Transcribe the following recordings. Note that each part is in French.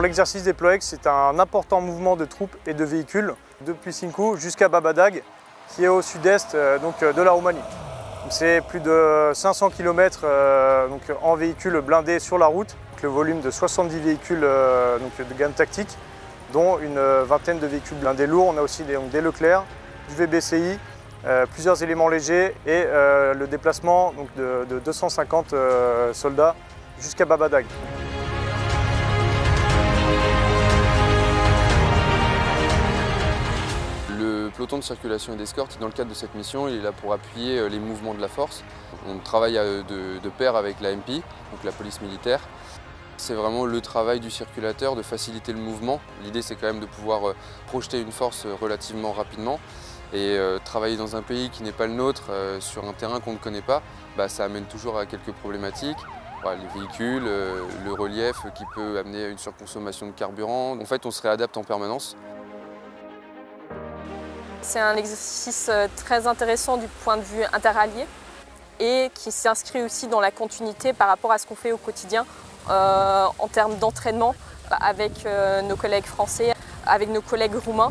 Pour l'exercice Deployex, c'est un important mouvement de troupes et de véhicules depuis Cincu jusqu'à Babadag, qui est au sud-est de la Roumanie. C'est plus de 500 km en véhicules blindés sur la route, le volume de 70 véhicules de gamme tactique, dont une vingtaine de véhicules blindés lourds. On a aussi des Leclerc, du VBCI, plusieurs éléments légers et le déplacement de 250 soldats jusqu'à Babadag. Le peloton de circulation et d'escorte, dans le cadre de cette mission, il est là pour appuyer les mouvements de la force. On travaille de pair avec la MP, donc la police militaire. C'est vraiment le travail du circulateur de faciliter le mouvement. L'idée, c'est quand même de pouvoir projeter une force relativement rapidement. Et travailler dans un pays qui n'est pas le nôtre, sur un terrain qu'on ne connaît pas, ça amène toujours à quelques problématiques. Les véhicules, le relief qui peut amener à une surconsommation de carburant. En fait, on se réadapte en permanence. C'est un exercice très intéressant du point de vue interallié et qui s'inscrit aussi dans la continuité par rapport à ce qu'on fait au quotidien en termes d'entraînement avec nos collègues français, avec nos collègues roumains.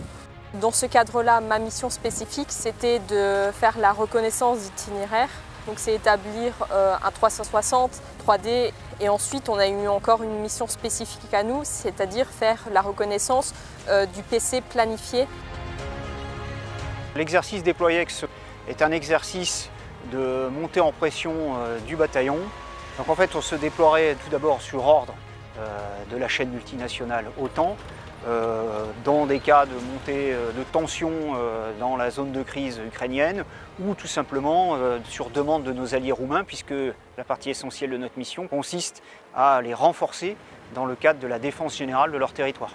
Dans ce cadre-là, ma mission spécifique, c'était de faire la reconnaissance d'itinéraire. Donc c'est établir un 360 3D et ensuite on a eu encore une mission spécifique à nous, c'est-à-dire faire la reconnaissance du PC planifié. L'exercice Deployex est un exercice de montée en pression du bataillon. Donc en fait, on se déploierait tout d'abord sur ordre de la chaîne multinationale OTAN, dans des cas de montée de tension dans la zone de crise ukrainienne, ou tout simplement sur demande de nos alliés roumains, puisque la partie essentielle de notre mission consiste à les renforcer dans le cadre de la défense générale de leur territoire.